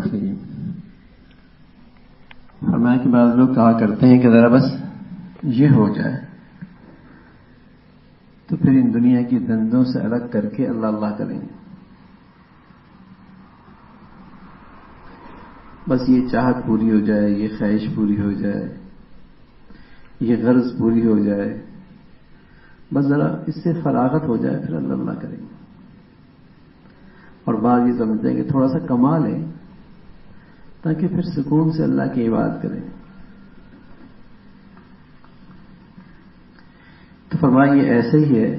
الرحیم. فرمایا کہ بعض لوگ کہا کرتے ہیں کہ ذرا بس یہ ہو جائے تو پھر ان دنیا کی دندوں سے الگ کر کے اللہ اللہ کریں گے. بس یہ چاہت پوری ہو جائے, یہ خواہش پوری ہو جائے, یہ غرض پوری ہو جائے, بس ذرا اس سے فراغت ہو جائے پھر اللہ اللہ کریں گے. اور بعض یہ سمجھتے ہیں کہ تھوڑا سا کما لیں تاکہ پھر سکون سے اللہ کی عبادت کریں. تو فرمایا یہ ایسے ہی ہے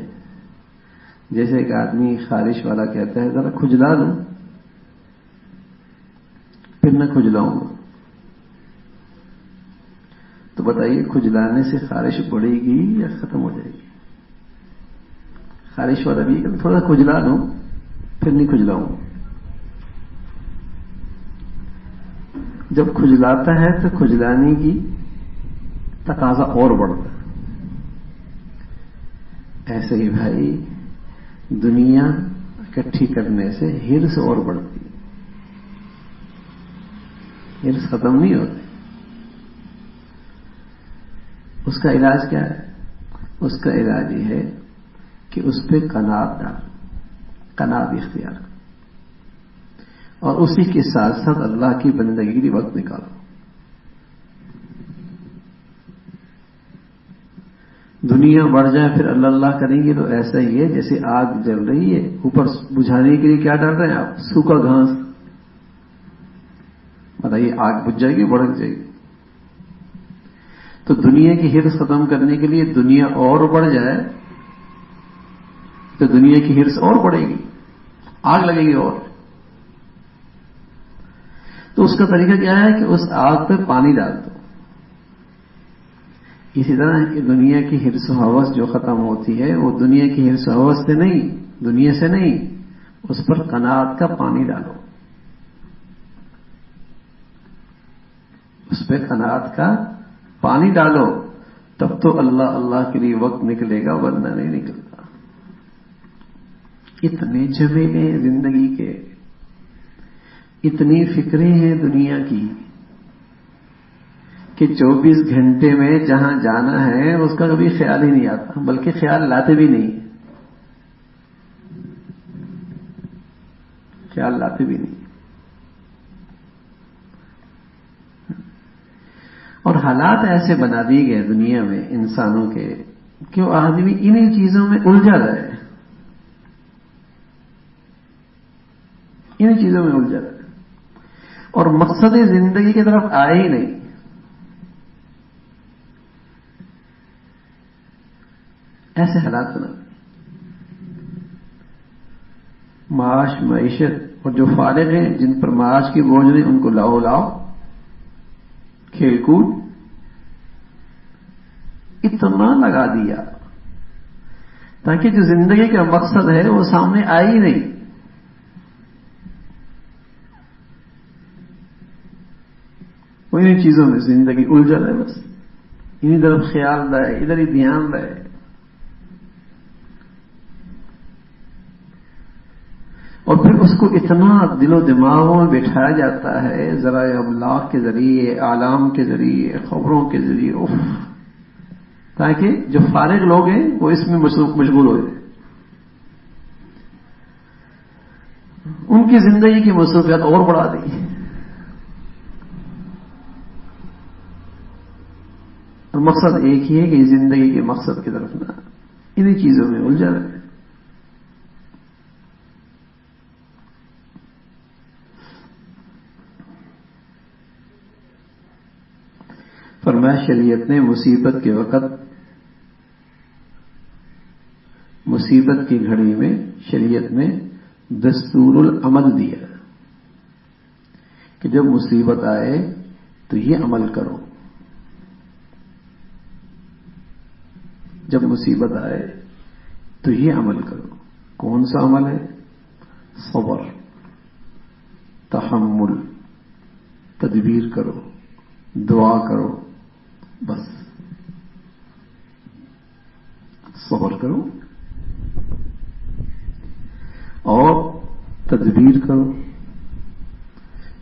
جیسے ایک آدمی خارش والا کہتا ہے ذرا کھجلا لوں پھر نہ کھجلاؤں گا. تو بتائیے کھجلانے سے خارش بڑھے گی یا ختم ہو جائے گی؟ خارش والا بھی تھوڑا کھجلا لوں پھر نہیں کھجلاؤں. جب کھجلاتا ہے تو کھجلانے کی تقاضا اور بڑھتا ہے. ایسے ہی بھائی دنیا اکٹھی کرنے سے ہرس اور بڑھتی ہے, ہرس ختم نہیں ہوتی. اس کا علاج کیا ہے؟ اس کا علاج یہ ہے کہ اس پہ قناعت ڈال, قناعت اختیار کر, اور اسی کے ساتھ ساتھ اللہ کی بندگی کے لیے وقت نکالو. دنیا بڑھ جائے پھر اللہ اللہ کریں گے تو ایسا ہی ہے جیسے آگ جل رہی ہے, اوپر بجھانے کے لیے کیا ڈال رہے ہیں آپ؟ سوکھا گھاس. بتائیے آگ بجھ جائے گی, بڑھ جائے گی. تو دنیا کی ہرس ختم کرنے کے لیے دنیا اور بڑھ جائے تو دنیا کی ہرس اور بڑھے گی, آگ لگے گی. اور تو اس کا طریقہ کیا ہے کہ اس آگ پہ پانی ڈال دو. اسی طرح کہ دنیا کی ہرس و ہوس جو ختم ہوتی ہے وہ دنیا کی ہرس و ہوس سے نہیں, دنیا سے نہیں, اس پر قناعت کا پانی ڈالو. اس پہ قناعت کا پانی ڈالو, تب تو اللہ اللہ کے لیے وقت نکلے گا, ورنہ نہیں نکلتا. اتنے جھمیلے ہیں زندگی کے, اتنی فکریں ہیں دنیا کی کہ 24 گھنٹے میں جہاں جانا ہے اس کا کبھی خیال ہی نہیں آتا, بلکہ خیال لاتے بھی نہیں, خیال لاتے بھی نہیں. اور حالات ایسے بنا دیے گئے دنیا میں انسانوں کے کہ وہ آدمی انہی چیزوں میں الجھا رہے, انہی چیزوں میں الجھا رہے, اور مقصد زندگی کی طرف آئے ہی نہیں. ایسے حالات بنا معاش معیشت, اور جو فارغ ہیں جن پر معاش کی بوجھ نہیں ان کو لاؤ لاؤ, کھیل کود اتنا لگا دیا تاکہ جو زندگی کا مقصد ہے وہ سامنے آئے ہی نہیں. وہ انہیں چیزوں میں زندگی الجھا رہے, بس انہیں طرف خیال رہے, ادھر ہی دھیان رہے. اور پھر اس کو اتنا دل و دماغوں میں بٹھایا جاتا ہے ذرائع ابلاغ کے ذریعے, اعلام کے ذریعے, خبروں کے ذریعے, تاکہ جو فارغ لوگ ہیں وہ اس میں مشغول ہو جائے. ان کی زندگی کی مصروفیات اور بڑھا دی, اور مقصد ایک ہی ہے کہ زندگی کے مقصد کی طرف نہ, انہیں چیزوں میں الجھا رہے. فرمایا شریعت نے مصیبت کے وقت, مصیبت کی گھڑی میں شریعت نے دستور العمل دیا کہ جب مصیبت آئے تو یہ عمل کرو. جب مصیبت آئے تو یہ عمل کرو. کون سا عمل ہے؟ صبر, تحمل, تدبیر کرو, دعا کرو, بس صبر کرو اور تدبیر کرو,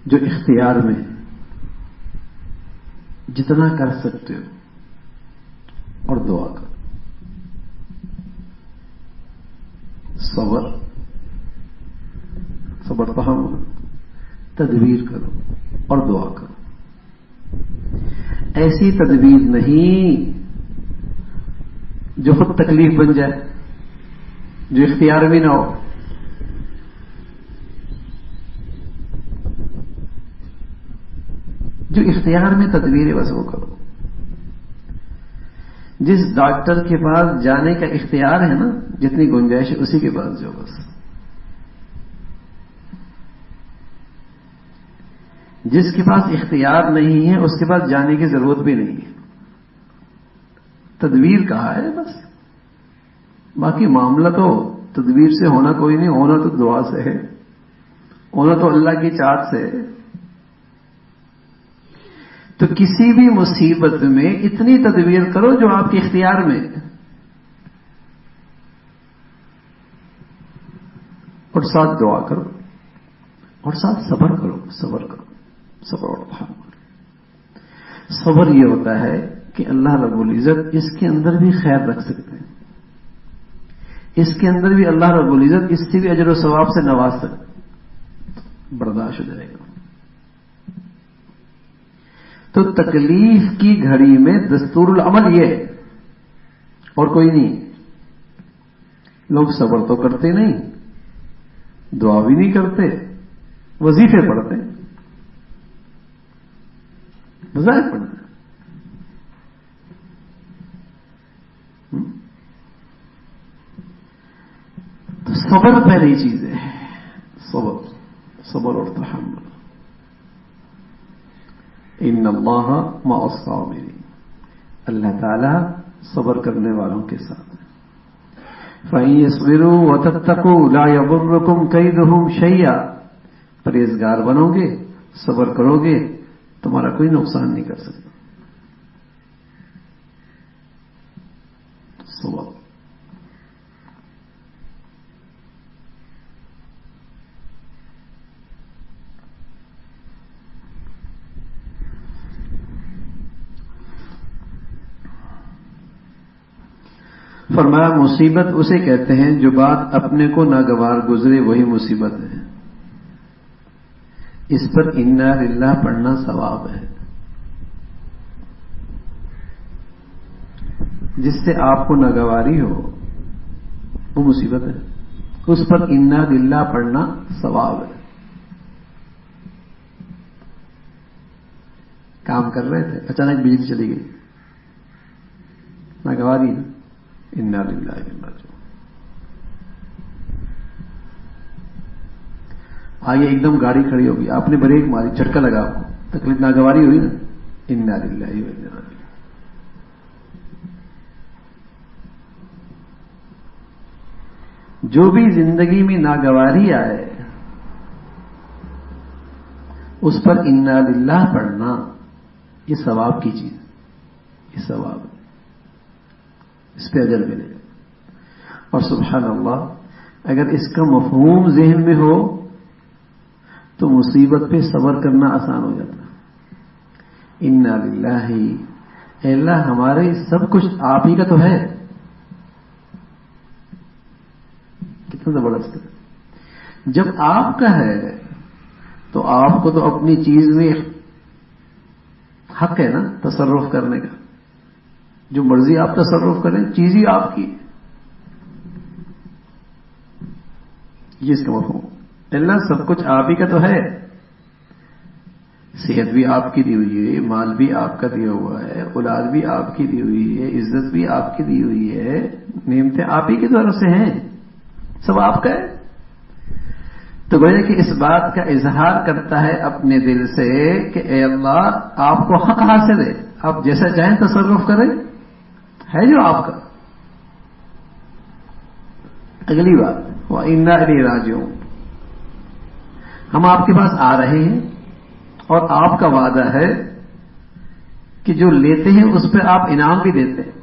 جو اختیار میں جتنا کر سکتے ہو اور دعا کرو. صبر تحمل، تدبیر کرو اور دعا کرو. ایسی تدبیر نہیں جو خود تکلیف بن جائے، جو اختیار بھی نہ ہو. جو اختیار میں تدبیر ہے بس وہ کرو. جس ڈاکٹر کے پاس جانے کا اختیار ہے نا، جتنی گنجائش ہے اسی کے پاس جو بس. جس کے پاس اختیار نہیں ہے اس کے پاس جانے کی ضرورت بھی نہیں ہے. تدبیر کہا ہے بس، باقی معاملہ تو تدبیر سے ہونا کوئی نہیں، ہونا تو دعا سے ہے، ہونا تو اللہ کی چاہت سے ہے. تو کسی بھی مصیبت میں اتنی تدبیر کرو جو آپ کے اختیار میں، اور ساتھ دعا کرو اور ساتھ صبر کرو. صبر کرو، صبر اور تحمل. صبر یہ ہوتا ہے کہ اللہ رب العزت اس کے اندر بھی خیر رکھ سکتے ہیں، اس کے اندر بھی اللہ رب العزت اس سے بھی اجر و ثواب سے نواز سکتے. برداشت ہو جائے گا. تو تکلیف کی گھڑی میں دستور العمل یہ ہے اور کوئی نہیں. لوگ صبر تو کرتے نہیں، دعا بھی نہیں کرتے، وظیفے پڑھتے، مذاہب پڑھتے. تو صبر پہلی چیز ہے. صبر اور تحمل. ان اللہ مع الصابرین، اللہ تعالی صبر کرنے والوں کے ساتھ. فَإِن يَصْبِرُوا وَتَتَّقُوا لَا يَضُرُّكُمْ كَيْدُهُمْ شَيْئًا، پرہیزگار بنو گے، صبر کرو گے، تمہارا کوئی نقصان نہیں کر سکتا. صبر. فرمایا مصیبت اسے کہتے ہیں جو بات اپنے کو ناگوار گزرے، وہی مصیبت ہے. اس پر انا للہ پڑھنا ثواب ہے. جس سے آپ کو ناگواری ہو وہ مصیبت ہے، اس پر انا للہ پڑھنا ثواب ہے. کام کر رہے تھے، اچانک بجلی چلی گئی، ناگواری نا، انا للہ انا راجعون. آگے ایک دم گاڑی کھڑی ہوگی، آپ نے بریک ماری، جھٹکا لگا، آپ کو تکلیف ناگواری ہوئی نا، انا للہ انا راجعون. جو بھی زندگی میں ناگواری آئے اس پر انا للہ پڑھنا یہ ثواب کی چیز، یہ ثواب ہے، اس پہ اجر ملے گا. اور سبحان اللہ، اگر اس کا مفہوم ذہن میں ہو تو مصیبت پہ صبر کرنا آسان ہو جاتا. انا للہ، اے اللہ ہمارے سب کچھ آپ ہی کا تو ہے. کتنا زبردست ہے. جب آپ کا ہے تو آپ کو تو اپنی چیز میں حق ہے نا تصرف کرنے کا، جو مرضی آپ تصرف کریں، چیز ہی آپ کی. یہ اس کا مفہوم. اللہ سب کچھ آپ ہی کا تو ہے. صحت بھی آپ کی دی ہوئی ہے، مال بھی آپ کا دیا ہوا ہے، اولاد بھی آپ کی دی ہوئی ہے، عزت بھی آپ کی دی ہوئی ہے، نعمتیں آپ ہی کی طرف سے ہیں، سب آپ کا ہے. تو گویا کہ اس بات کا اظہار کرتا ہے اپنے دل سے کہ اے اللہ آپ کو حق حاصل ہے، آپ جیسا چاہیں تصرف کریں، ہے جو آپ کا. اگلی بات وَإِنَّا إِلَيْهِ رَاجِعُونَ، ہم آپ کے پاس آ رہے ہیں اور آپ کا وعدہ ہے کہ جو لیتے ہیں اس پہ آپ انعام بھی دیتے ہیں،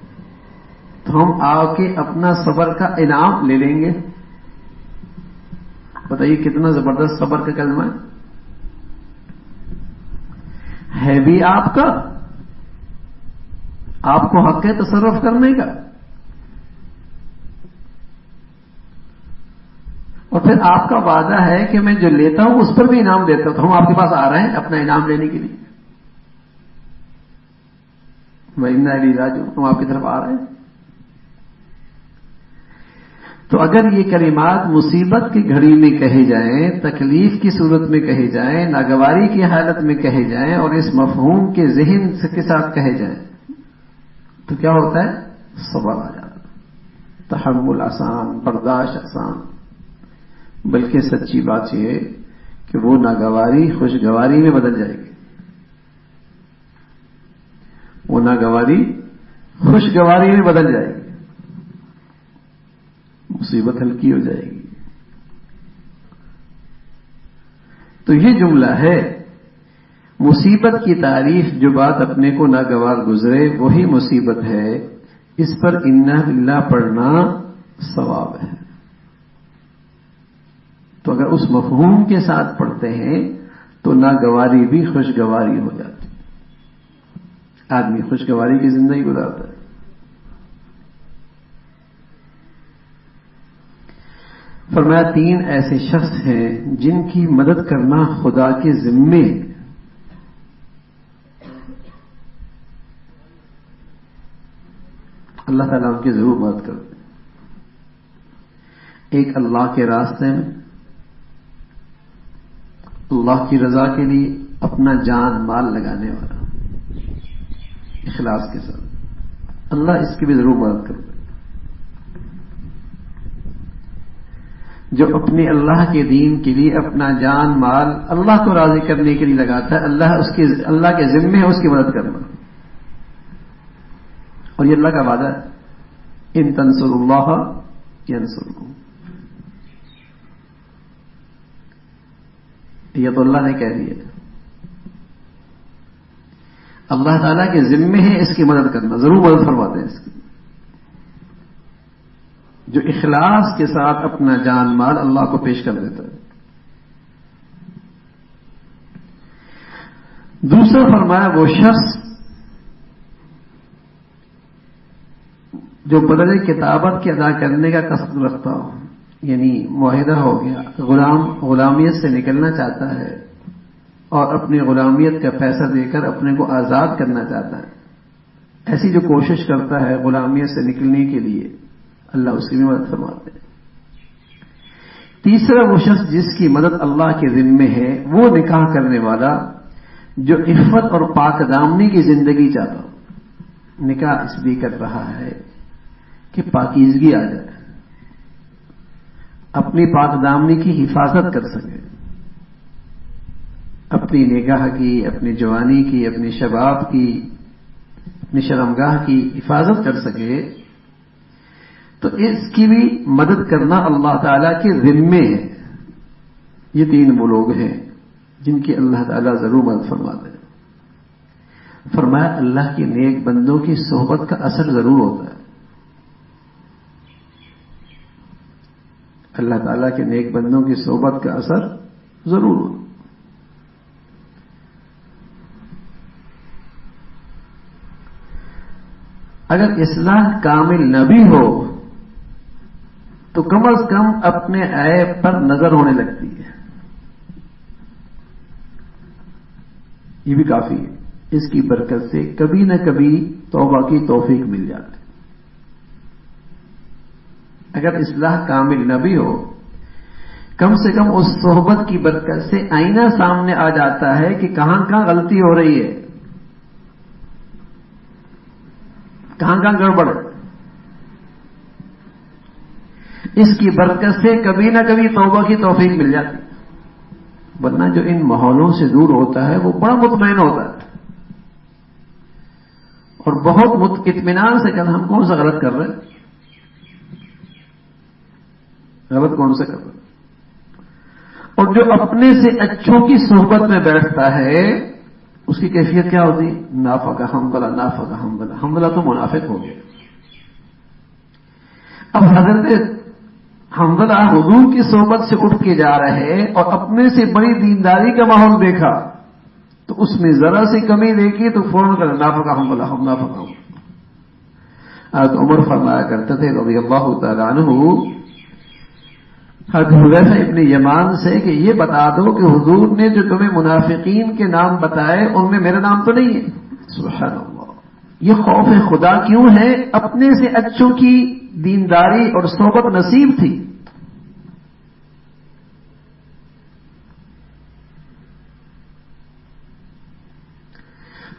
تو ہم آ کے اپنا صبر کا انعام لے لیں گے. بتائیے کتنا زبردست صبر کا کلمہ ہے. ہے بھی آپ کا، آپ کو حق ہے تصرف کرنے کا، اور پھر آپ کا وعدہ ہے کہ میں جو لیتا ہوں اس پر بھی انعام دیتا ہوں. تو ہم آپ کے پاس آ رہے ہیں اپنا انعام لینے کے لیے. وَإِنَّا إِلَيْهِ رَاجِعُونَ، ہم آپ کی طرف آ رہے ہیں. تو اگر یہ کلمات مصیبت کی گھڑی میں کہے جائیں، تکلیف کی صورت میں کہے جائیں، ناگواری کی حالت میں کہے جائیں، اور اس مفہوم کے ذہن کے ساتھ کہے جائیں، تو کیا ہوتا ہے؟ صبر آ جاتا ہے، تحمل آسان، برداشت آسان. بلکہ سچی بات یہ ہے کہ وہ ناگواری خوشگواری میں بدل جائے گی، وہ ناگواری خوشگواری میں بدل جائے گی، مصیبت ہلکی ہو جائے گی. تو یہ جملہ ہے، مصیبت کی تعریف جو بات اپنے کو ناگوار گزرے وہی مصیبت ہے، اس پر انا للہ پڑھنا ثواب ہے. تو اگر اس مفہوم کے ساتھ پڑھتے ہیں تو ناگواری بھی خوشگواری ہو جاتی، آدمی خوشگواری کی زندگی گزارتا ہے. فرمایا 3 ایسے شخص ہیں جن کی مدد کرنا خدا کے ذمے. اللہ تعالیٰ ان کی ضرور مدد کرتے ہیں. ایک اللہ کے راستے میں، اللہ کی رضا کے لیے اپنا جان مال لگانے والا، اخلاص کے ساتھ، اللہ اس کی بھی ضرور مدد کرتے ہیں. جو اپنے اللہ کے دین کے لیے اپنا جان مال اللہ کو راضی کرنے کے لیے لگاتا ہے، اللہ کے ذمے ہے اس کی مدد کرنا. اور یہ اللہ کا وعدہ ہے، ان تنصروا اللہ ینصرکم. یہ تو اللہ نے کہہ دیا، اللہ تعالیٰ کے ذمے ہے اس کی مدد کرنا، ضرور مدد فرماتے ہیں اس کی. جو اخلاص کے ساتھ اپنا جان مال اللہ کو پیش کر دیتا ہے. دوسرا فرمایا وہ شخص جو بدلے کتابت کے ادا کرنے کا قصد رکھتا ہو، یعنی معاہدہ ہو گیا، غلامیت سے نکلنا چاہتا ہے اور اپنی غلامیت کا پیسہ دے کر اپنے کو آزاد کرنا چاہتا ہے، ایسی جو کوشش کرتا ہے غلامیت سے نکلنے کے لیے، اللہ اس کی بھی مدد فرماتے ہیں. تیسرا وہ شخص جس کی مدد اللہ کے ذمے ہے، وہ نکاح کرنے والا جو عفت اور پاک دامنی کی زندگی چاہتا ہو. نکاح اس لیے کر رہا ہے کہ پاکیزگی آ جائے، اپنی پاک دامنی کی حفاظت کر سکے، اپنی نگاہ کی، اپنی جوانی کی، اپنی شباب کی، اپنی شرمگاہ کی حفاظت کر سکے. تو اس کی بھی مدد کرنا اللہ تعالیٰ کے ذمے ہے. یہ 3 وہ لوگ ہیں جن کی اللہ تعالیٰ ضرور مدد فرماتے ہیں. فرمایا اللہ کے نیک بندوں کی صحبت کا اثر ضرور ہوتا ہے. اللہ تعالیٰ کے نیک بندوں کی صحبت کا اثر ضرور ہوتا ہے. اگر اصلاح کامل نہ بھی ہو تو کم از کم اپنے عیب پر نظر ہونے لگتی ہے، یہ بھی کافی ہے. اس کی برکت سے کبھی نہ کبھی توبہ کی توفیق مل جاتی. اگر اصلاح کامل نہ بھی ہو، کم سے کم اس صحبت کی برکت سے آئینہ سامنے آ جاتا ہے کہ کہاں کہاں غلطی ہو رہی ہے، کہاں کہاں گڑبڑ ہے. اس کی برکت سے کبھی نہ کبھی توبہ کی توفیق مل جاتی. ورنہ جو ان ماحولوں سے دور ہوتا ہے وہ بڑا مطمئن ہوتا ہے اور بہت اطمینان سے کہنا ہم کون سا غلط کر رہے ہیں، غلط کون سا کر رہے ہیں. اور جو اپنے سے اچھوں کی صحبت میں بیٹھتا ہے اس کی کیفیت کیا ہوتی؟ نافقہ حنظلہ، نافقہ حنظلہ. حنظلہ تو منافق ہو گیا. اب حضرت حنظلہ حضور کی صحبت سے اٹھ کے جا رہے اور اپنے سے بڑی دینداری کا ماحول دیکھا، تو اس میں ذرا سی کمی دیکھی تو فوراً کر نافقہم لہم نافقہم. حضرت عمر فرمایا کرتے تھے رضی اللہ تعالیٰ عنہ حضرت حذیفہ ابن یمان سے کہ یہ بتا دو کہ حضور نے جو تمہیں منافقین کے نام بتائے ان میں میرا نام تو نہیں ہے. سبحان اللہ. یہ خوف خدا کیوں ہے؟ اپنے سے اچھوں کی دینداری اور صحبت نصیب تھی.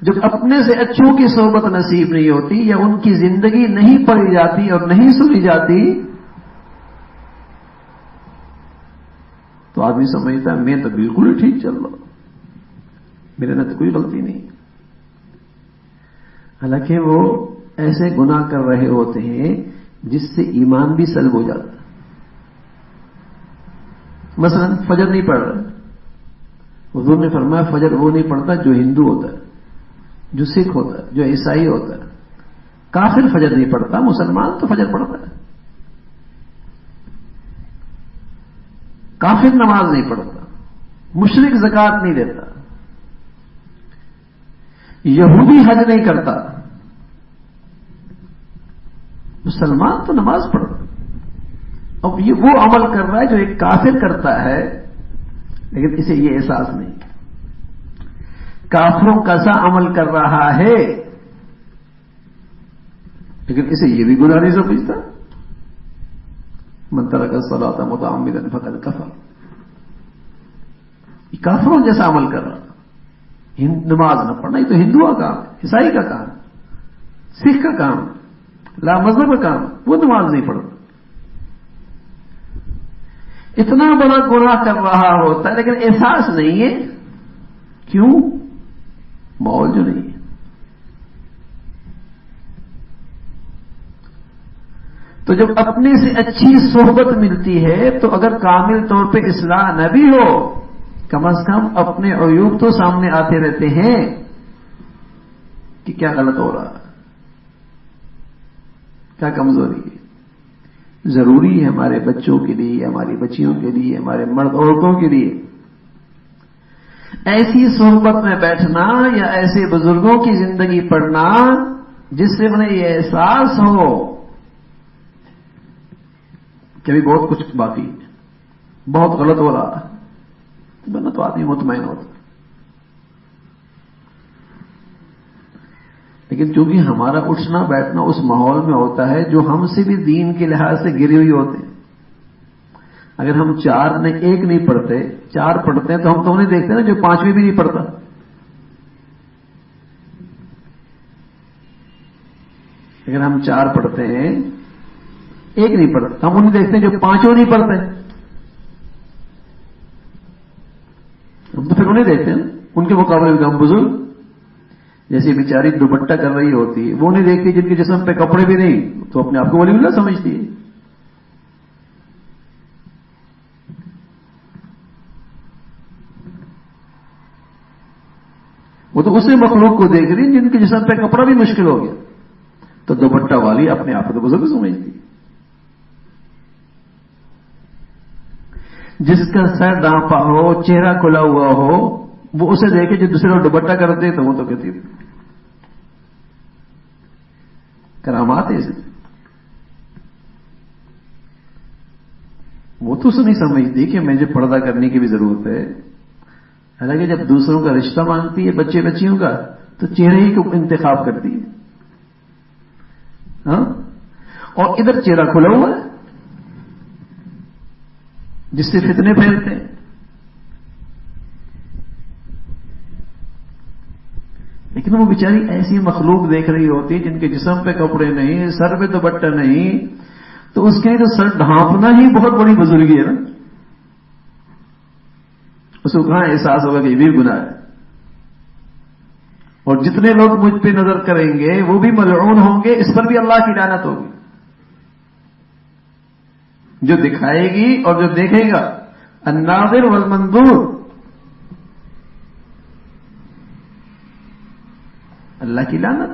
جب اپنے سے اچھوں کی صحبت نصیب نہیں ہوتی یا ان کی زندگی نہیں پڑھی جاتی اور نہیں سنی جاتی تو آدمی سمجھتا ہے میں تو بالکل ہی ٹھیک چل رہا ہوں, میرے نے تو کوئی غلطی نہیں. حالانکہ وہ ایسے گناہ کر رہے ہوتے ہیں جس سے ایمان بھی سلب ہو جاتا ہے. مثلا فجر نہیں پڑھ رہا, حضور نے فرمایا فجر وہ نہیں پڑھتا جو ہندو ہوتا ہے, جو سکھ ہوتا ہے, جو عیسائی ہوتا ہے. کافر فجر نہیں پڑھتا, مسلمان تو فجر پڑھتا ہے. کافر نماز نہیں پڑھتا, مشرک زکات نہیں دیتا, یہودی حج نہیں کرتا, مسلمان تو نماز پڑھتا. اب یہ وہ عمل کر رہا ہے جو ایک کافر کرتا ہے, لیکن اسے یہ احساس نہیں. کافروں کا سا عمل کر رہا ہے لیکن اسے یہ بھی گناہ نہیں سمجھتا. من ترک الصلاۃ متعمدا فقد کفر. یہ کافروں جیسا عمل کر رہا. نماز نہ پڑھنا یہ تو ہندو کا کام ہے, عیسائی کا کام, سکھ کا کام, لا مذہب کا کام. وہ نماز نہیں پڑھتا. اتنا بڑا گناہ کر رہا ہوتا ہے لیکن احساس نہیں ہے. کیوں؟ ماحول جو نہیں ہے. تو جب اپنے سے اچھی صحبت ملتی ہے تو اگر کامل طور پہ اصلاح نہ بھی ہو, کم از کم اپنے عیوب تو سامنے آتے رہتے ہیں کہ کیا غلط ہو رہا ہے, کیا کمزوری ہے. ضروری ہے ہمارے بچوں کے لیے, ہماری بچیوں کے لیے, ہمارے مرد عورتوں کے لیے ایسی صحبت میں بیٹھنا یا ایسے بزرگوں کی زندگی پڑھنا جس سے انہیں یہ احساس ہو کہ ابھی بہت کچھ باقی ہے, بہت غلط ہو رہا ہے, ورنہ تو آدمی مطمئن ہوتا. لیکن چونکہ ہمارا اٹھنا بیٹھنا اس ماحول میں ہوتا ہے جو ہم سے بھی دین کے لحاظ سے گری ہوئی ہوتے ہیں. اگر ہم 4 نے 1 نہیں پڑھتے, 4 پڑھتے ہیں تو ہم تو نہیں دیکھتے نا جو 5ویں بھی نہیں پڑھتا. اگر ہم 4 پڑھتے ہیں 1 نہیں پڑھتا, ہم انہیں دیکھتے ہیں جو 5 نہیں پڑھتے. ہم تو پھر انہیں دیکھتے ہیں ان کے مقابلے میں ہم بزرگ جیسی بیچاری دوپٹہ کر رہی ہوتی ہے وہ نہیں دیکھتی جن کے جسم پہ کپڑے بھی نہیں تو اپنے آپ کو ولی اللہ سمجھتی ہے. وہ تو اسی مخلوق کو دیکھ رہی جن کے جسم پہ کپڑا بھی مشکل ہو گیا تو دوپٹہ والی اپنے آپ کو بزرگ سمجھتی. جس کا سر ڈانپا ہو, چہرہ کھلا ہوا ہو, وہ اسے دیکھے جو دوسرے لوگ دوپٹہ کرتے تو وہ تو کہتی کرامات ہے اسے. وہ تو اسے نہیں سمجھتی کہ مجھے پردہ کرنے کی بھی ضرورت ہے. حالانکہ جب دوسروں کا رشتہ مانگتی ہے بچے بچیوں کا تو چہرے ہی کو انتخاب کرتی ہے. ہاں, اور ادھر چہرہ کھلا ہوا ہے جس سے فتنے پھیلتے ہیں. لیکن وہ بیچاری ایسی مخلوق دیکھ رہی ہوتی ہے جن کے جسم پہ کپڑے نہیں, سر پہ دوپٹہ نہیں, تو اس کے لیے تو سر ڈھانپنا ہی بہت بڑی بزرگی ہے نا. اس کو کہاں احساس ہوگا کہ یہ بھی گناہ ہے. اور جتنے لوگ مجھ پہ نظر کریں گے وہ بھی ملعون ہوں گے, اس پر بھی اللہ کی لعنت ہوگی. جو دکھائے گی اور جو دیکھے گا, الناظر والمنظور, اللہ کی لعنت.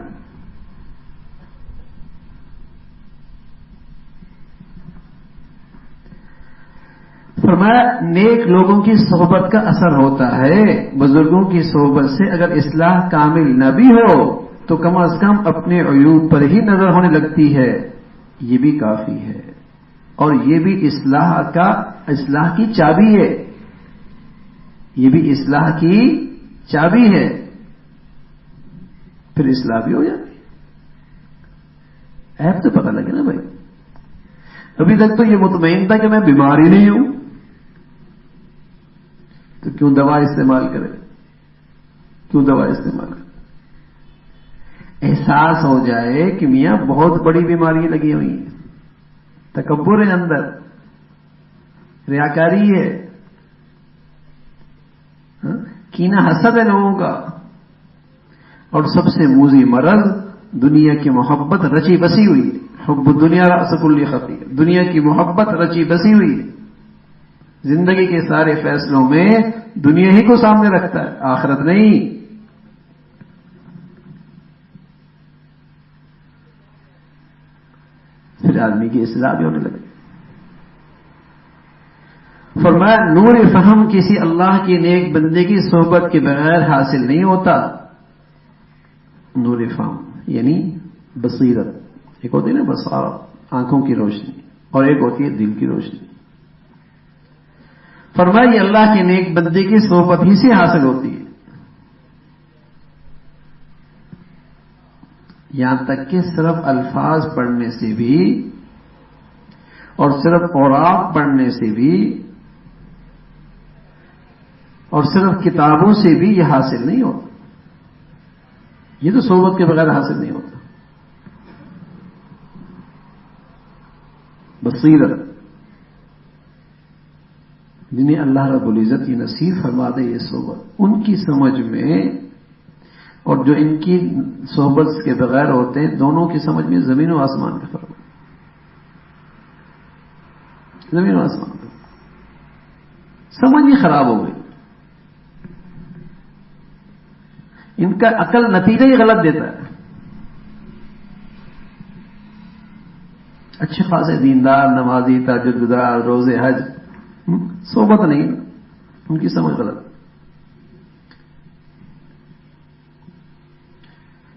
فرمایا فرمایا نیک لوگوں کی صحبت کا اثر ہوتا ہے، بزرگوں کی صحبت سے اگر اصلاح کامل نہ بھی ہو تو کم از کم اپنے عیوب پر ہی نظر ہونے لگتی ہے، یہ بھی کافی ہے، اور یہ بھی اصلاح کی چابی ہے، یہ بھی اصلاح کی چابی ہے، پھر اصلاح بھی ہو جاتی ہے۔ ایپ تو پتہ لگے نا بھائی، ابھی تک تو یہ مطمئن تھا کہ میں بیمار ہی نہیں ہوں، تو کیوں دوا استعمال کرے، کیوں دوا استعمال کرے؟ احساس ہو جائے کہ میاں بہت بڑی بیماری لگی ہوئی ہے، تکبر ہے اندر، ریاکاری ہے، کینہ حسد ہے لوگوں کا، اور سب سے موذی مرض دنیا کی محبت رچی بسی ہوئی ہے۔ حب الدنیا رأس کل خطیئہ، دنیا کی محبت رچی بسی ہوئی ہے، زندگی کے سارے فیصلوں میں دنیا ہی کو سامنے رکھتا ہے، آخرت نہیں۔ پھر آدمی کی اصلاح بھی ہونے لگے۔ فرمایا نور فہم کسی اللہ کی نیک بندے کی صحبت کے بغیر حاصل نہیں ہوتا۔ نور فہم یعنی بصیرت، ایک ہوتی ہے نا بصارت، آنکھوں کی روشنی، اور ایک ہوتی ہے دل کی روشنی۔ فرمایا یہ اللہ کے نیک بندے کی صحبت ہی سے حاصل ہوتی ہے، یہاں تک کہ صرف الفاظ پڑھنے سے بھی اور صرف اوراق پڑھنے سے بھی اور صرف کتابوں سے بھی یہ حاصل نہیں ہوتا، یہ تو صحبت کے بغیر حاصل نہیں ہوتا۔ بصیرت جنہیں اللہ رب العزت یہ نصیب فرما دے یہ صحبت، ان کی سمجھ میں اور جو ان کی صحبت کے بغیر ہوتے ہیں، دونوں کی سمجھ میں زمین و آسمان کا فرق ہے، زمین و آسمان کا سمجھ ہی خراب ہو گئی، ان کا عقل نتیجہ ہی غلط دیتا ہے۔ اچھے خاصے دیندار، نمازی، تہجد گزار، روزے حج، صحبت نہیں، ان کی سمجھ غلط۔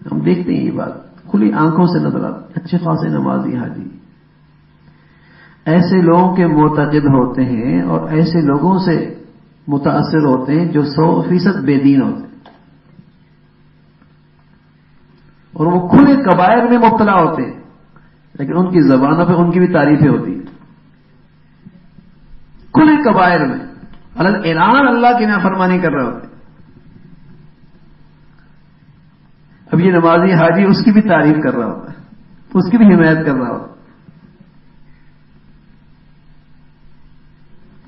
ہم دیکھتے ہیں یہ بات کھلی آنکھوں سے نظر آتی، اچھے خاصے نمازی، حاجی ایسے لوگوں کے معتقد ہوتے ہیں اور ایسے لوگوں سے متاثر ہوتے ہیں جو 100% بے دین ہوتے ہیں، اور وہ کھلے کبائر میں مبتلا ہوتے ہیں، لیکن ان کی زبانوں پہ ان کی بھی تعریفیں ہوتی ہیں، کھلے کبائر میں اعلان اللہ کی نافرمانی کر رہے ہوتے ہیں۔ اب یہ نمازی حاجی اس کی بھی تعریف کر رہا ہوتا ہے، اس کی بھی حمایت کر رہا ہوتا ہے،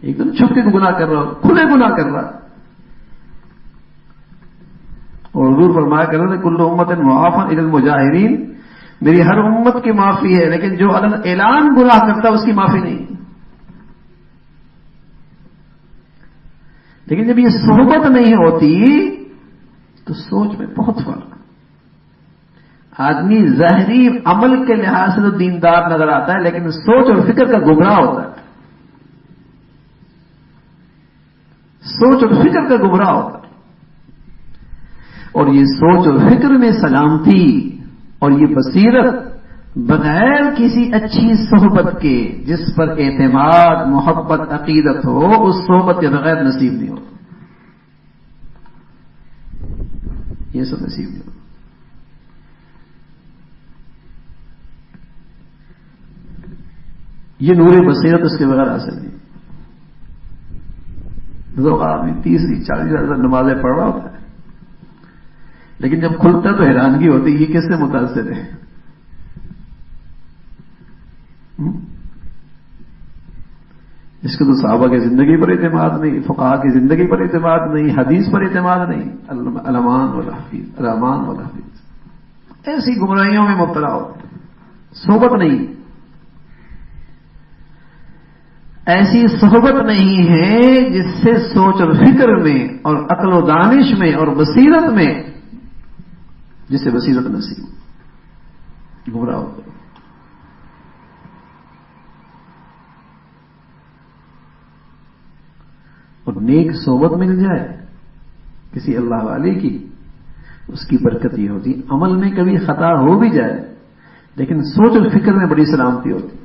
ایک دم چھپ کے گناہ کر رہا ہوتا، کھلے گناہ کر رہا ہے۔ اور حضور فرمایا کر رہے تھے کل امت معافی الا المجاہرین، میری ہر امت کی معافی ہے، لیکن جو اعلان گناہ کرتا ہے اس کی معافی نہیں۔ لیکن جب یہ صحبت نہیں ہوتی تو سوچ میں بہت فرق، آدمی ظاہری عمل کے لحاظ سے تو دیندار نظر آتا ہے، لیکن سوچ اور فکر کا گمراہ ہوتا ہے، سوچ اور فکر کا گمراہ ہوتا ہے۔ اور یہ سوچ اور فکر میں سلامتی اور یہ بصیرت بغیر کسی اچھی صحبت کے، جس پر اعتماد، محبت، عقیدت ہو، اس صحبت کے بغیر نصیب نہیں ہوتا، یہ سب نصیب نہیں ہوتا۔ یہ نور بصیرت اس کے بغیر حاصل نہیں۔ تو آدمی 30-40 نمازیں پڑھ رہا ہوتا ہے، لیکن جب کھلتا تو حیرانگی ہوتی ہے یہ کس سے متاثر ہے؟ اس کو تو صحابہ کی زندگی پر اعتماد نہیں، فقہاء کی زندگی پر اعتماد نہیں، حدیث پر اعتماد نہیں، علمان والحفیظ، رحمان والحفیظ، ایسی گمراہیوں میں مبتلا ہو، صحبت نہیں، ایسی صحبت نہیں ہے جس سے سوچ اور فکر میں اور عقل و دانش میں اور بصیرت میں، جسے بصیرت نصیب، گمراہ ہو گئے۔ اور نیک صحبت مل جائے کسی اللہ والے کی، اس کی برکت یہ ہوتی، عمل میں کبھی خطا ہو بھی جائے لیکن سوچ اور فکر میں بڑی سلامتی ہوتی،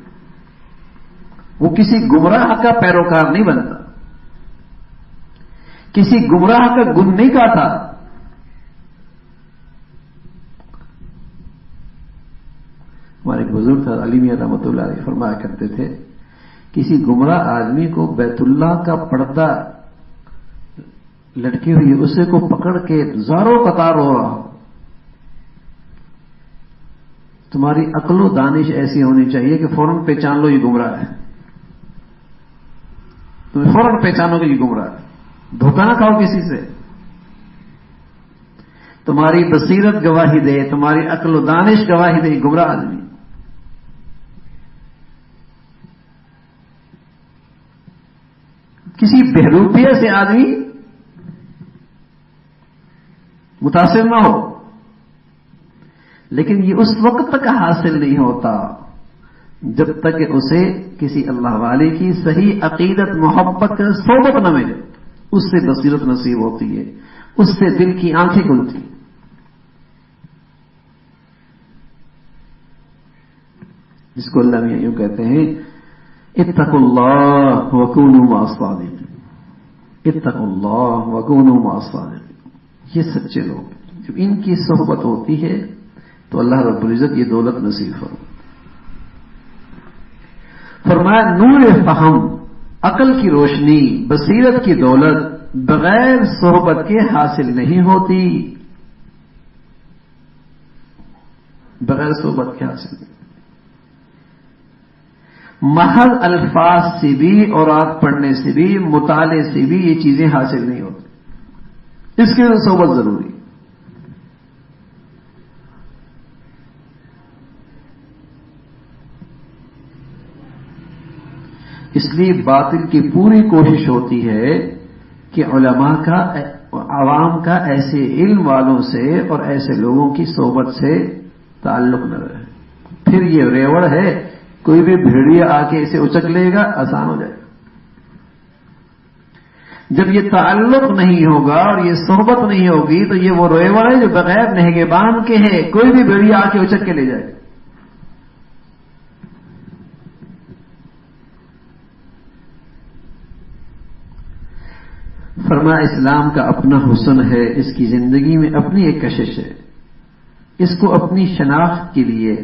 وہ کسی گمراہ کا پیروکار نہیں بنتا، کسی گمراہ کا گن نہیں کاٹا۔ ہمارے ایک بزرگ تھا علی میاں رحمۃ اللہ علیہ، فرمایا کرتے تھے کسی گمراہ آدمی کو بیت اللہ کا پردہ لٹکی ہوئی اسے کو پکڑ کے زاروں قطار ہو رہا ہو، تمہاری عقل و دانش ایسی ہونی چاہیے کہ فوراً پہچان لو یہ گمراہ ہے، تمہیں فوراً پہچانو کہ یہ گمراہ ہے، دھوکہ نہ کھاؤ کسی سے، تمہاری بصیرت گواہی دے، تمہاری عقل و دانش گواہی دے، گمراہ آدمی۔ کسی بہروپیہ سے آدمی متاثر نہ ہو، لیکن یہ اس وقت تک حاصل نہیں ہوتا جب تک کہ اسے کسی اللہ والے کی صحیح عقیدت محبت صحبت نہ ملے، اس سے بصیرت نصیب ہوتی ہے، اس سے دل کی آنکھیں کھلتی ہیں۔ جس کو اللہ میاں یوں کہتے ہیں اتقوا اللہ وکونوا مع الصادقین، اتقوا اللہ وکونوا مع الصادقین، یہ سچے لوگ جب ان کی صحبت ہوتی ہے تو اللہ رب العزت یہ دولت نصیب فرمائے۔ فرمایا نور فہم، عقل کی روشنی، بصیرت کی دولت بغیر صحبت کے حاصل نہیں ہوتی، بغیر صحبت کے حاصل نہیں، محض الفاظ سے بھی اور آیات پڑھنے سے بھی مطالعے سے بھی یہ چیزیں حاصل نہیں ہوتی، اس کے لیے صحبت ضروری۔ اس لیے باطل کی پوری کوشش ہوتی ہے کہ علماء کا، عوام کا ایسے علم والوں سے اور ایسے لوگوں کی صحبت سے تعلق نہ رہے، پھر یہ ریوڑ ہے کوئی بھی بھیڑیا آ کے اسے اچک لے گا، آسان ہو جائے گا۔ جب یہ تعلق نہیں ہوگا اور یہ صحبت نہیں ہوگی تو یہ وہ ریوڑ ہے جو بغیر نہگبان کے ہے، کوئی بھی بھیڑیا آ کے اچک کے لے جائے گا۔ فرمایا اسلام کا اپنا حسن ہے، اس کی زندگی میں اپنی ایک کشش ہے، اس کو اپنی شناخت کے لیے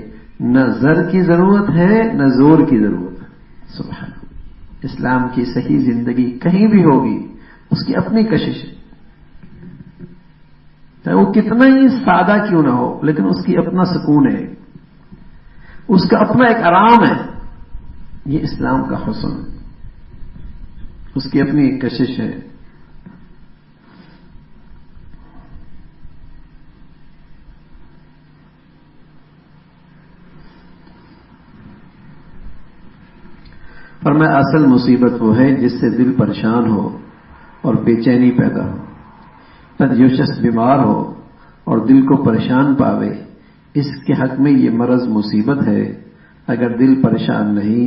نہ زر کی ضرورت ہے نہ زور کی ضرورت ہے۔ سبحان اللہ، اسلام کی صحیح زندگی کہیں بھی ہوگی اس کی اپنی کشش ہے، چاہے وہ کتنا ہی سادہ کیوں نہ ہو لیکن اس کی اپنا سکون ہے، اس کا اپنا ایک آرام ہے، یہ اسلام کا حسن ہے، اس کی اپنی ایک کشش ہے۔ فرمایا اصل مصیبت وہ ہے جس سے دل پریشان ہو اور بے چینی پیدا ہو، تب جو شخص بیمار ہو اور دل کو پریشان پاوے، اس کے حق میں یہ مرض مصیبت ہے۔ اگر دل پریشان نہیں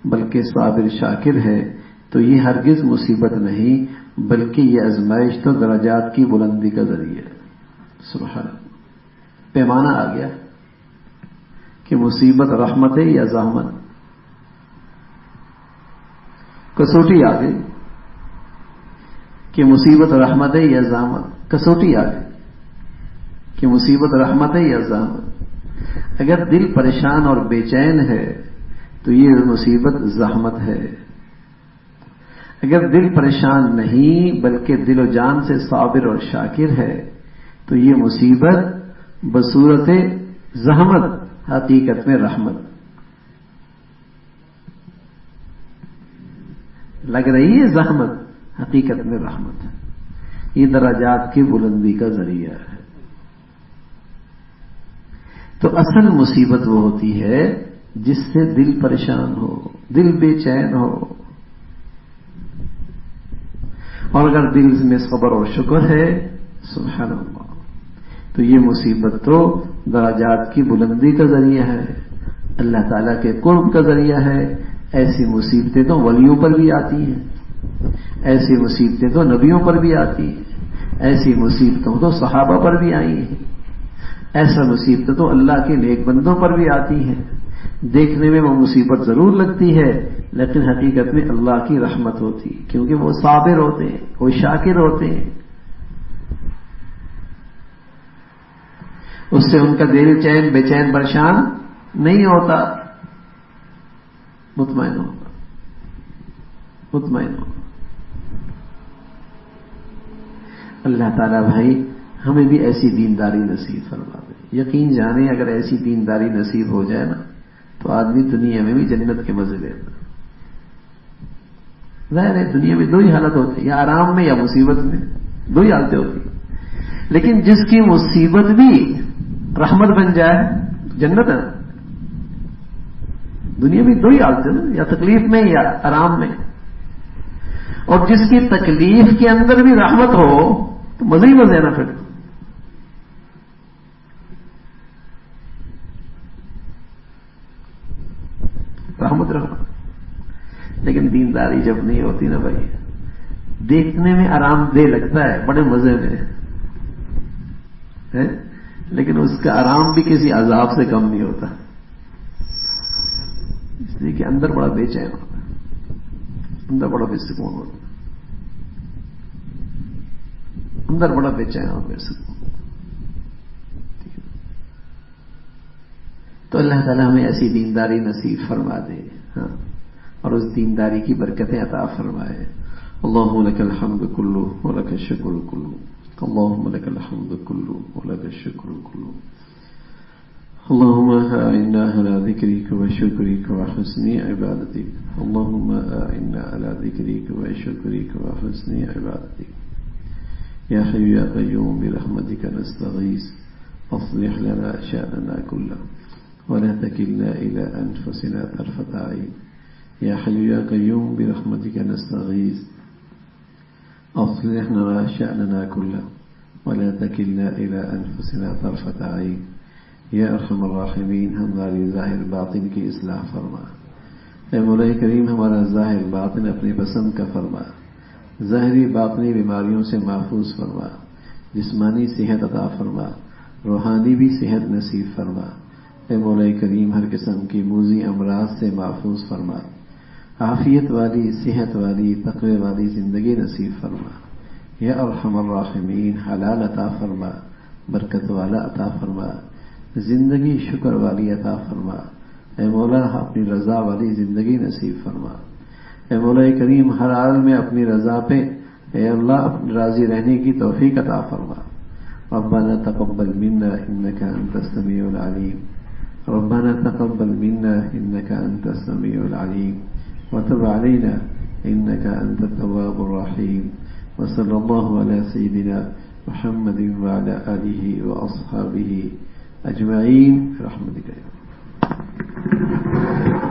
بلکہ صابر شاکر ہے تو یہ ہرگز مصیبت نہیں بلکہ یہ آزمائش تو درجات کی بلندی کا ذریعہ ہے۔ سبحان اللہ، پیمانہ آ گیا کہ مصیبت رحمت ہے یا زحمت، کسوٹی آ گئی کہ مصیبت رحمت ہے یا زحمت، کسوٹی آ گئی کہ مصیبت رحمت ہے یا زحمت۔ اگر دل پریشان اور بے چین ہے تو یہ مصیبت زحمت ہے، اگر دل پریشان نہیں بلکہ دل و جان سے صابر اور شاکر ہے تو یہ مصیبت بصورت زحمت حقیقت میں رحمت لگ رہی ہے، زحمت حقیقت میں رحمت ہے، یہ درجات کی بلندی کا ذریعہ ہے۔ تو اصل مصیبت وہ ہوتی ہے جس سے دل پریشان ہو، دل بے چین ہو، اور اگر دل میں صبر اور شکر ہے سبحان اللہ تو یہ مصیبت تو درجات کی بلندی کا ذریعہ ہے، اللہ تعالیٰ کے قرب کا ذریعہ ہے۔ ایسی مصیبتیں تو ولیوں پر بھی آتی ہیں، ایسی مصیبتیں تو نبیوں پر بھی آتی ہیں، ایسی مصیبتوں تو صحابہ پر بھی آئی ہیں، ایسا مصیبتیں تو اللہ کے نیک بندوں پر بھی آتی ہیں۔ دیکھنے میں وہ مصیبت ضرور لگتی ہے، لیکن حقیقت میں اللہ کی رحمت ہوتی ہے، کیونکہ وہ صابر ہوتے ہیں، وہ شاکر ہوتے ہیں، اس سے ان کا دل چین بے چین پریشان نہیں ہوتا، مطمئن ہوگا، مطمئن ہوگا۔ اللہ تعالیٰ بھائی ہمیں بھی ایسی دینداری نصیب فرما دے۔ یقین جانے اگر ایسی دینداری نصیب ہو جائے نا تو آدمی دنیا میں بھی جنت کے مزے لیتا۔ ظاہر ہے دنیا میں دو ہی حالت ہوتی ہے، یا آرام میں یا مصیبت میں، دو ہی حالتیں ہوتی ہیں، لیکن جس کی مصیبت بھی رحمت بن جائے جنت ہے۔ دنیا میں دو ہی حالتیں نا، یا تکلیف میں یا آرام میں، اور جس کی تکلیف کے اندر بھی رحمت ہو تو مزے ہی مزے نا پھر۔ رحمت، لیکن دینداری جب نہیں ہوتی نا بھائی، دیکھنے میں آرام دہ لگتا ہے، بڑے مزے میں ہے، لیکن اس کا آرام بھی کسی عذاب سے کم نہیں ہوتا، اس لیے کہ اندر بڑا بے چین ہوتا ہے، اندر بڑا بے سکون ہوتا ہے، اندر بڑا بے چین اور بے سکون۔ تو اللہ تعالیٰ ہمیں ایسی دینداری نصیب فرما دے، ہاں، اور اس دینداری کی برکتیں عطا فرمائے۔ اللہم لک الحمد کلہ ولک الشکر کلہ، اللہم لک الحمد کلہ ولک الشکر کلہ، اللہم اعنا علی ذکرک و شکرک و حسن عبادتک، اللہم اعنا علی ذکرک و شکرک و حسن عبادتک، یا حی یا قیوم برحمتک نستغیث اصلح لنا شأننا کلہ ولا تكلنا إلى أنفسنا طرفة عين، يا حي يا قيوم برحمتك نستغيث أصلح لنا شأننا كله ولا تكلنا إلى أنفسنا طرفة عين، يا أرحم الراحمين ہماری ظاہر باطن کی اصلاح فرما۔ اے مولا کریم ہمارا ظاہر باطن اپنی پسند کا فرما، ظاہری باطنی بیماریوں سے محفوظ فرما، جسمانی صحت عطا فرما، روحانی بھی صحت نصیب فرما۔ اے مولا کریم ہر قسم کی موذی امراض سے محفوظ فرما، عافیت والی، صحت والی، تقوی والی زندگی نصیب فرما۔ یا ارحم الراحمین حلال عطا فرما، برکت والا عطا فرما، زندگی شکر والی عطا فرما۔ اے مولا اپنی رضا والی زندگی نصیب فرما۔ اے مولا کریم ہر حال میں اپنی رضا پہ اے اللہ اپنی راضی رہنے کی توفیق عطا فرما۔ ربنا تقبل منا انك انت السميع العليم، ربنا تقبل منا إنك أنت السميع العليم وتب علينا إنك أنت التواب الرحيم، وصلى الله على سيدنا محمد وعلى آله وأصحابه أجمعين برحمتك يا رب۔